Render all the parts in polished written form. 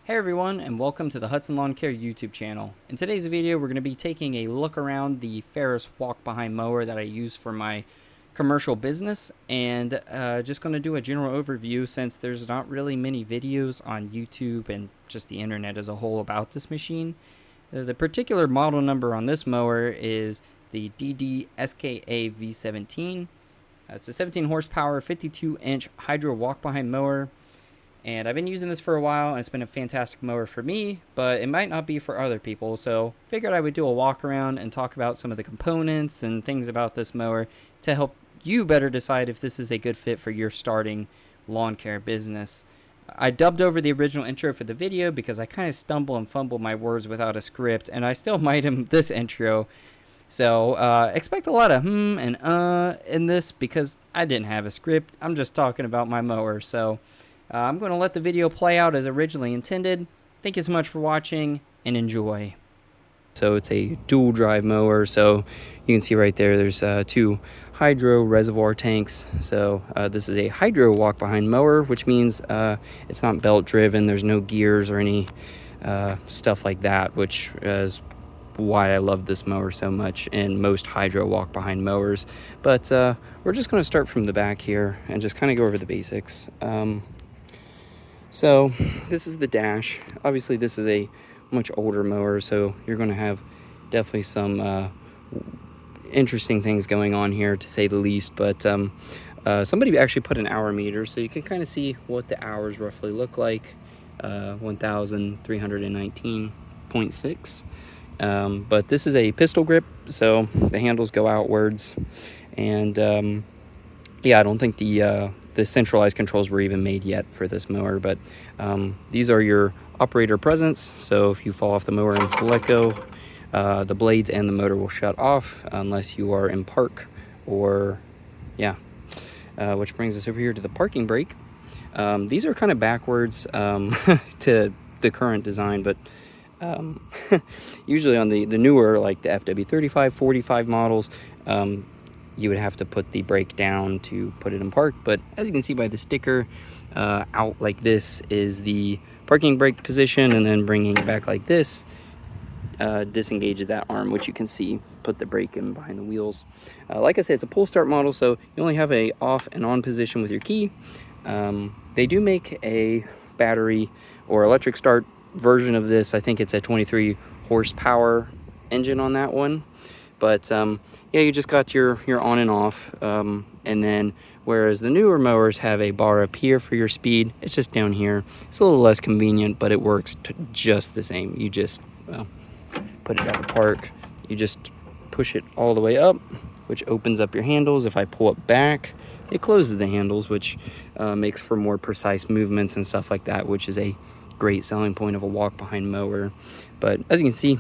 Hey everyone, and welcome to the Hudson Lawn Care YouTube channel. In today's video, we're going to be taking a look around the Ferris walk-behind mower that I use for my commercial business, and just going to do a general overview since there's not really many videos on YouTube and just the internet as a whole about this machine. The particular model number on this mower is the DDSKAV17. It's a 17 horsepower, 52-inch hydro walk-behind mower. And I've been using this for a while, and it's been a fantastic mower for me, but it might not be for other people. So figured I would do a walk around and talk about some of the components and things about this mower to help you better decide if this is a good fit for your starting lawn care business. I dubbed over the original intro for the video because I kind of stumble and fumble my words without a script, and I still might in this intro. So expect a lot of and in this because I didn't have a script. I'm just talking about my mower. So I'm going to let the video play out as originally intended. Thank you so much for watching, and enjoy. So it's a dual drive mower, so you can see right there there's two hydro reservoir tanks. So this is a hydro walk behind mower, which means it's not belt driven, there's no gears or any stuff like that, which is why I love this mower so much in most hydro walk behind mowers. But we're just going to start from the back here and just kind of go over the basics. So this is the dash. Obviously this is a much older mower, so you're going to have definitely some interesting things going on here, to say the least. But somebody actually put an hour meter, so you can kind of see what the hours roughly look like. 1319.6. But this is a pistol grip, so the handles go outwards. And yeah, I don't think the centralized controls were even made yet for this mower, but these are your operator presence. So if you fall off the mower and let go, the blades and the motor will shut off unless you are in park, or yeah. Which brings us over here to the parking brake. These are kind of backwards to the current design, but usually on the newer, like the FW35, 45 models, you would have to put the brake down to put it in park. But as you can see by the sticker, out like this is the parking brake position, and then bringing it back like this disengages that arm, which you can see put the brake in behind the wheels. Like I said, it's a pull start model, so you only have a off and on position with your key. They do make a battery or electric start version of this. I think it's a 23 horsepower engine on that one. But yeah, you just got your on and off, and then whereas the newer mowers have a bar up here for your speed, it's just down here. It's a little less convenient, but it works just the same. You just, well, put it out of park. You just push it all the way up, which opens up your handles. If I pull it back, it closes the handles, which makes for more precise movements and stuff like that, which is a great selling point of a walk behind mower. But as you can see,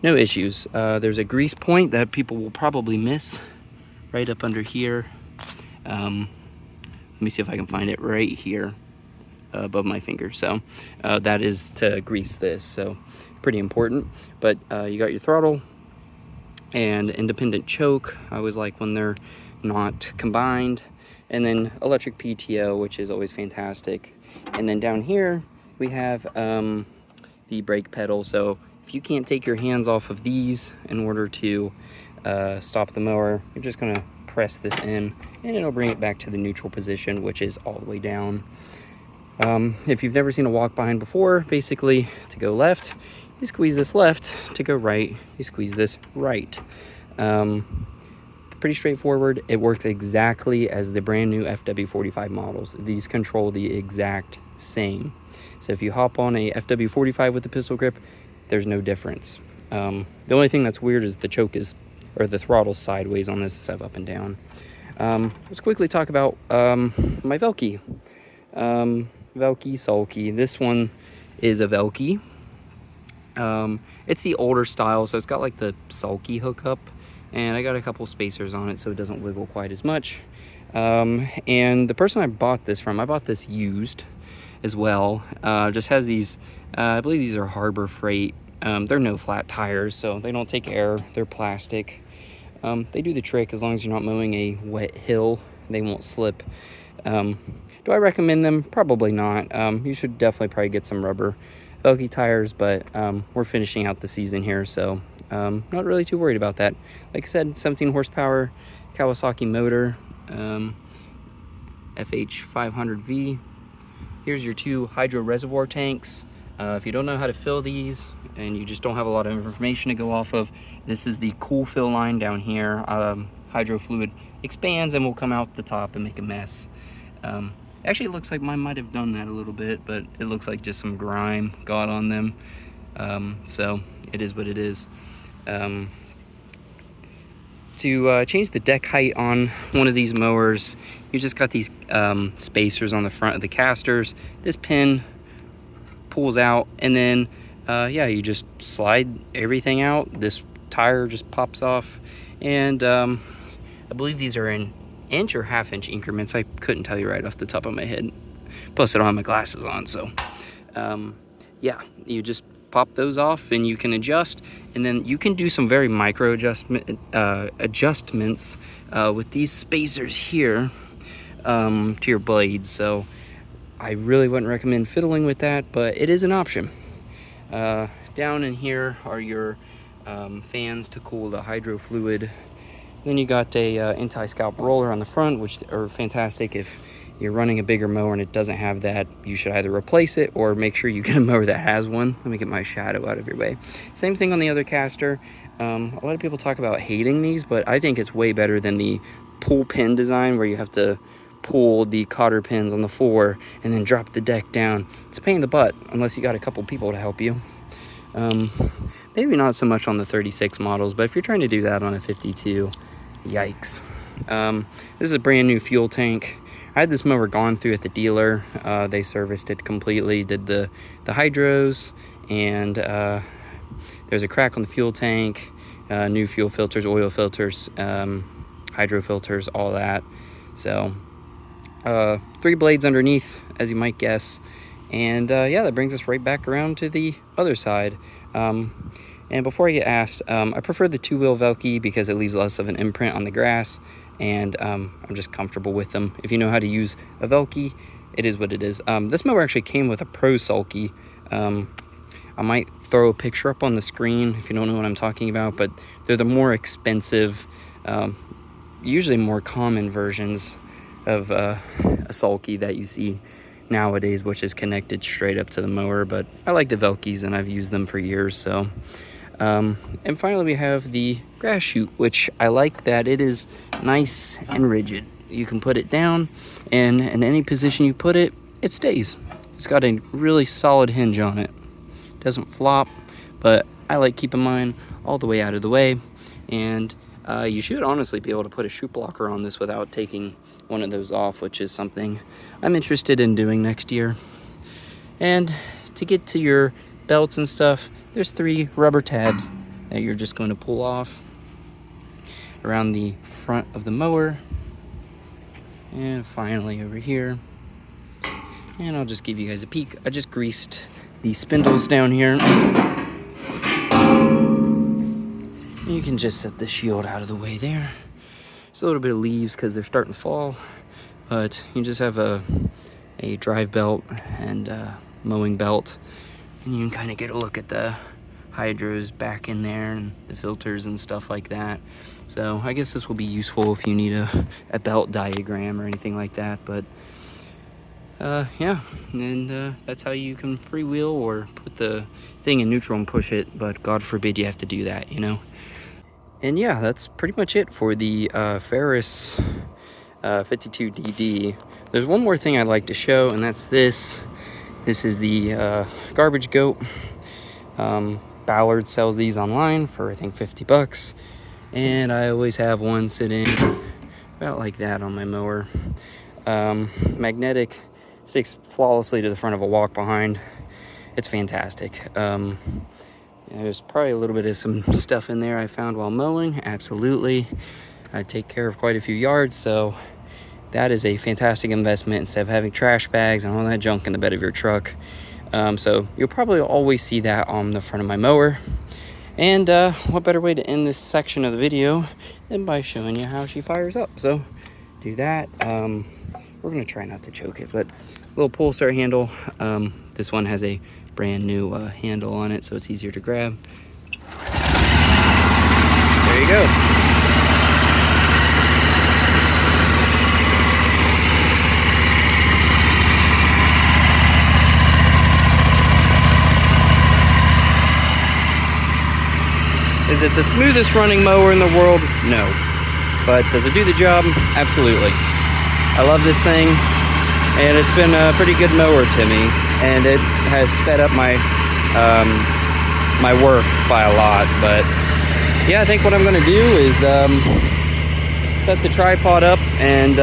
no issues. There's a grease point that people will probably miss right up under here. Let me see if I can find it right here above my finger. So that is to grease this, so pretty important. But you got your throttle and independent choke. I always like when they're not combined. And then electric PTO, which is always fantastic. And then down here we have the brake pedal. So if you can't take your hands off of these in order to stop the mower, you're just going to press this in, and it'll bring it back to the neutral position, which is all the way down. If you've never seen a walk behind before, basically to go left, you squeeze this left. To go right, you squeeze this right. Pretty straightforward. It works exactly as the brand new FW45 models. These control the exact same. So if you hop on a FW45 with the pistol grip, there's no difference. The only thing that's weird is the choke is, or the throttle sideways on this instead of up and down. Let's quickly talk about my Velke. Velke Sulky. This one is a Velke. It's the older style, so it's got like the sulky hookup, and I got a couple spacers on it so it doesn't wiggle quite as much. And the person I bought this from, I bought this used as well. Just has these, I believe these are Harbor Freight. They're no flat tires, so they don't take air. They're plastic. They do the trick as long as you're not mowing a wet hill. They won't slip. Do I recommend them? Probably not. You should definitely probably get some rubber bulky tires, but we're finishing out the season here, so not really too worried about that. Like I said, 17 horsepower Kawasaki motor, FH500V. Here's your 2 hydro reservoir tanks. If you don't know how to fill these and you just don't have a lot of information to go off of, this is the cool fill line down here. Hydro fluid expands and will come out the top and make a mess. Actually, it looks like mine might have done that a little bit, but it looks like just some grime got on them. So it is what it is. To change the deck height on one of these mowers, you just got these spacers on the front of the casters. This pin pulls out, and then yeah, you just slide everything out. This tire just pops off, and I believe these are in inch or half-inch increments. I couldn't tell you right off the top of my head. Plus, I don't have my glasses on, so yeah, you just pop those off and you can adjust, and then you can do some very micro adjustments with these spacers here to your blades. So I really wouldn't recommend fiddling with that, but it is an option. Down in here are your fans to cool the hydro fluid. Then you got a anti-scalp roller on the front, which are fantastic. If you're running a bigger mower and it doesn't have that, you should either replace it or make sure you get a mower that has one. Let me get my shadow out of your way. Same thing on the other caster. A lot of people talk about hating these, but I think it's way better than the pull pin design where you have to pull the cotter pins on the floor and then drop the deck down. It's a pain in the butt unless you got a couple people to help you. Maybe not so much on the 36 models, but if you're trying to do that on a 52, yikes. This is a brand new fuel tank. I had this mower gone through at the dealer. They serviced it completely, did the hydros, and there's a crack on the fuel tank, new fuel filters, oil filters, hydro filters, all that. So 3 blades underneath, as you might guess. And yeah, that brings us right back around to the other side. And before I get asked, I prefer the 2-wheel Velke because it leaves less of an imprint on the grass, and I'm just comfortable with them. If you know how to use a Velke, it is what it is. This mower actually came with a Pro Sulky. I might throw a picture up on the screen if you don't know what I'm talking about, but they're the more expensive, usually more common versions of a Sulky that you see nowadays, which is connected straight up to the mower. But I like the Velkes and I've used them for years. So and finally we have the grass chute, which I like that it is nice and rigid. You can put it down and in any position you put it, it stays. It's got a really solid hinge on it. It doesn't flop, but I like keeping mine all the way out of the way. And you should honestly be able to put a chute blocker on this without taking one of those off, which is something I'm interested in doing next year. And to get to your belts and stuff, there's 3 rubber tabs that you're just going to pull off around the front of the mower. And finally over here. And I'll just give you guys a peek. I just greased the spindles down here. You can just set the shield out of the way there. There's a little bit of leaves because they're starting to fall, but you just have a drive belt and a mowing belt, and you can kind of get a look at the hydros back in there and the filters and stuff like that. So I guess this will be useful if you need a belt diagram or anything like that. But yeah, and that's how you can freewheel or put the thing in neutral and push it, but God forbid you have to do that, you know. And yeah, that's pretty much it for the Ferris 52DD. There's one more thing I'd like to show, and that's this. This is the Garbage Goat. Ballard sells these online for I think 50 bucks. And I always have one sitting about like that on my mower. Magnetic, sticks flawlessly to the front of a walk behind. It's fantastic. There's probably a little bit of some stuff in there I found while mowing. Absolutely. I take care of quite a few yards, so that is a fantastic investment instead of having trash bags and all that junk in the bed of your truck. So you'll probably always see that on the front of my mower. And what better way to end this section of the video than by showing you how she fires up. So do that. We're gonna try not to choke it, but little pull start handle. This one has a brand new handle on it, so it's easier to grab. There you go. Is it the smoothest running mower in the world? No. But does it do the job? Absolutely. I love this thing, and it's been a pretty good mower to me, and it has sped up my my work by a lot. But yeah, I think what I'm going to do is set the tripod up and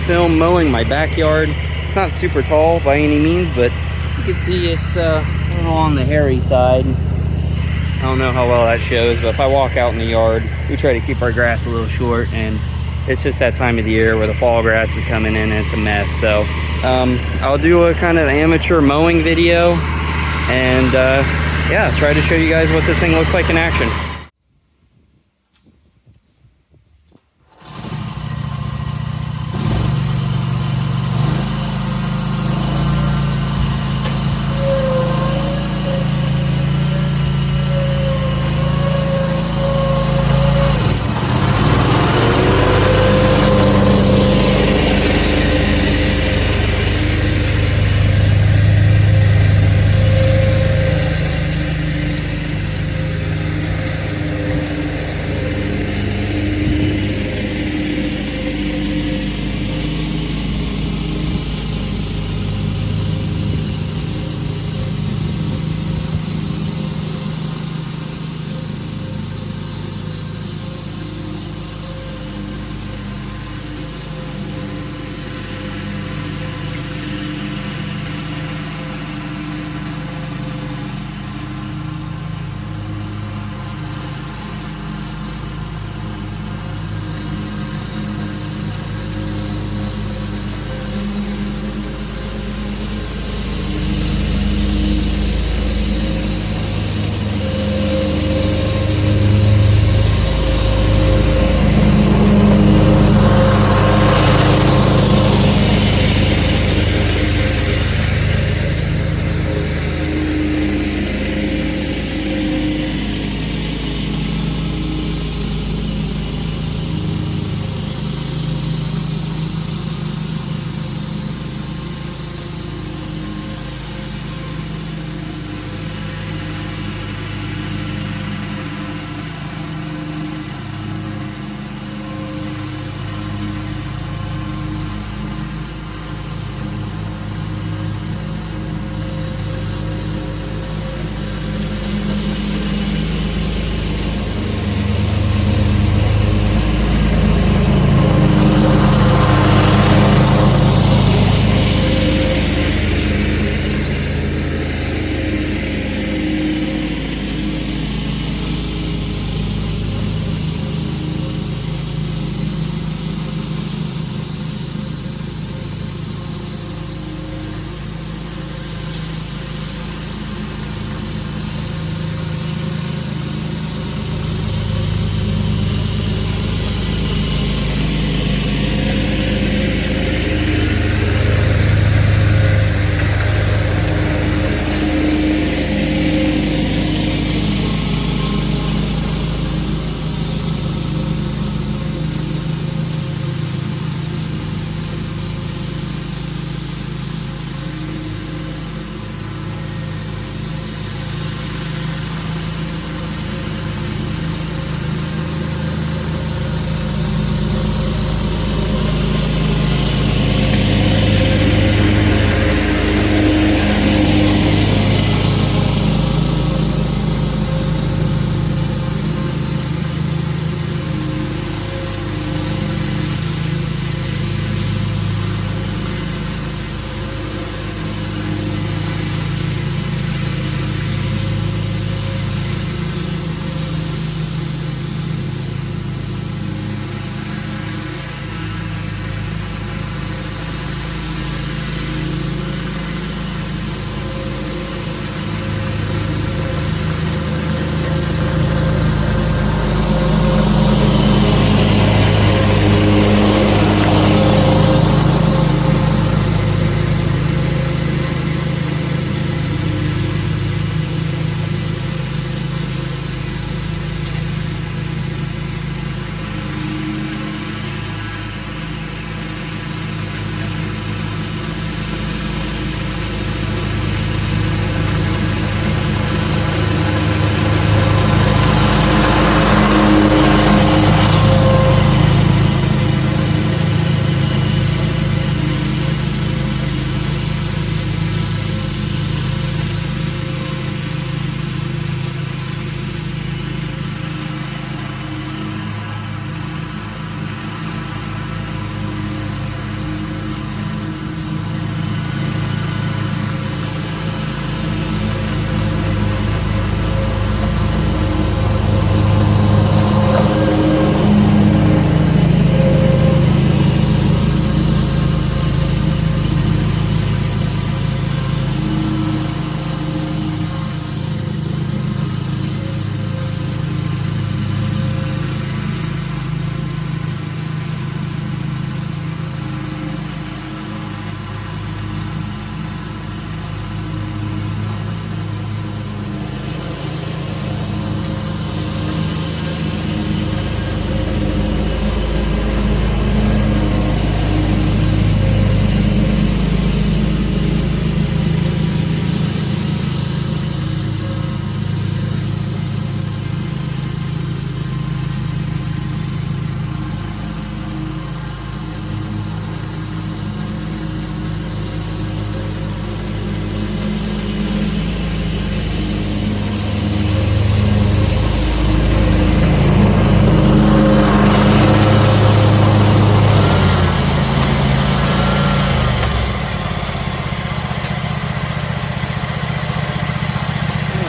film mowing my backyard. It's not super tall by any means, but you can see it's a little on the hairy side. I don't know how well that shows, but if I walk out in the yard, we try to keep our grass a little short, and it's just that time of the year where the fall grass is coming in and it's a mess. So I'll do a kind of amateur mowing video, and yeah, try to show you guys what this thing looks like in action.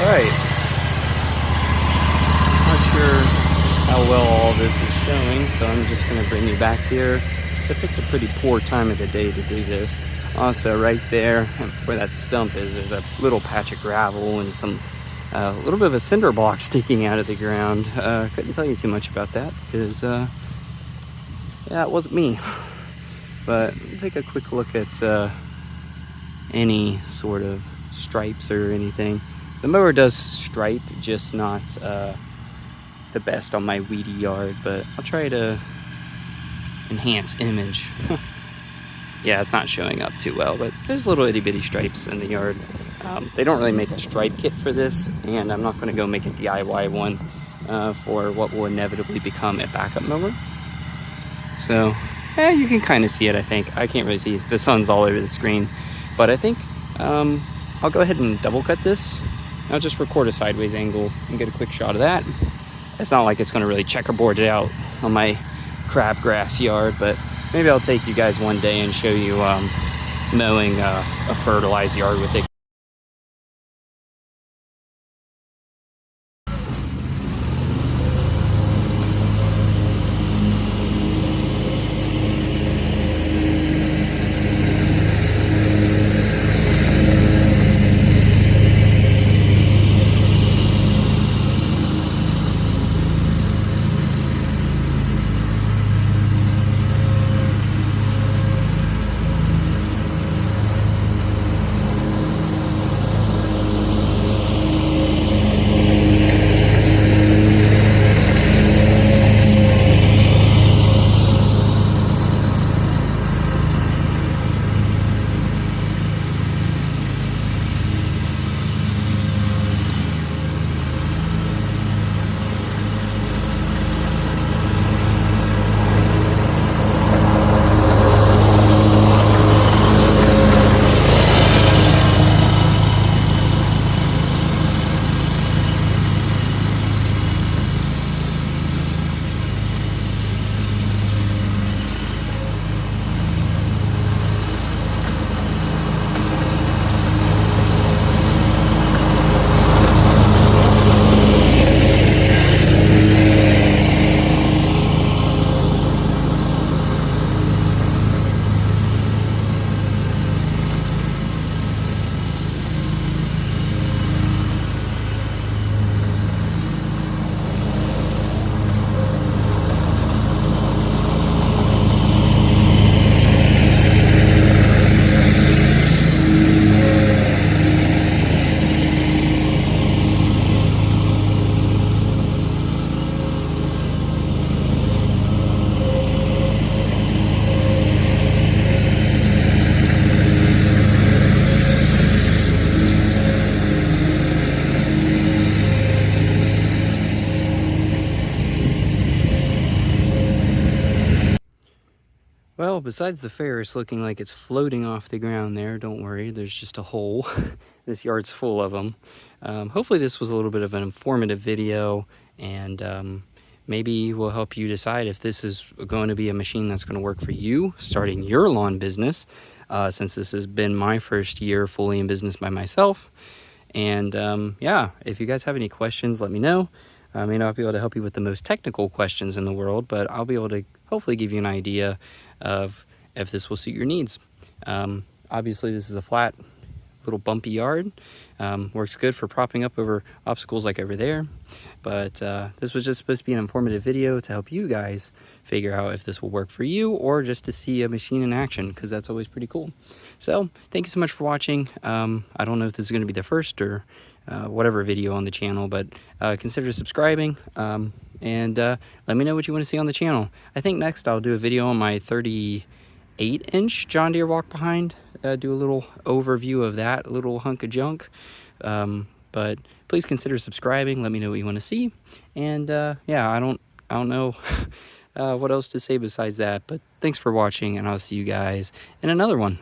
Alright. Not sure how well all this is showing, so I'm just going to bring you back here. So I picked a pretty poor time of the day to do this. Also, right there where that stump is, there's a little patch of gravel and some a little bit of a cinder block sticking out of the ground. Couldn't tell you too much about that because yeah, it wasn't me. But we'll take a quick look at any sort of stripes or anything. The mower does stripe, just not the best on my weedy yard, but I'll try to enhance image. Yeah, it's not showing up too well, but there's little itty bitty stripes in the yard. They don't really make a stripe kit for this, and I'm not going to go make a DIY one for what will inevitably become a backup mower. So, you can kind of see it, I think. I can't really see. The sun's all over the screen. But I think I'll go ahead and double cut this. I'll just record a sideways angle and get a quick shot of that. It's not like it's going to really checkerboard it out on my crabgrass yard, but maybe I'll take you guys one day and show you mowing a fertilized yard with it. Well, besides the Ferris looking like it's floating off the ground there, don't worry, there's just a hole. This yard's full of them. Hopefully this was a little bit of an informative video, and maybe will help you decide if this is going to be a machine that's going to work for you starting your lawn business, since this has been my first year fully in business by myself. And yeah, if you guys have any questions, let me know. I may not be able to help you with the most technical questions in the world, but I'll be able to hopefully give you an idea of if this will suit your needs. Obviously this is a flat, little bumpy yard. Works good for propping up over obstacles like over there. But this was just supposed to be an informative video to help you guys figure out if this will work for you, or just to see a machine in action, because that's always pretty cool. So thank you so much for watching. I don't know if this is going to be the first or whatever video on the channel, but consider subscribing, and let me know what you want to see on the channel. I think next I'll do a video on my 38-inch John Deere walk behind, do a little overview of that little hunk of junk. But please consider subscribing. Let me know what you want to see. And yeah, I don't know what else to say besides that, but thanks for watching, and I'll see you guys in another one.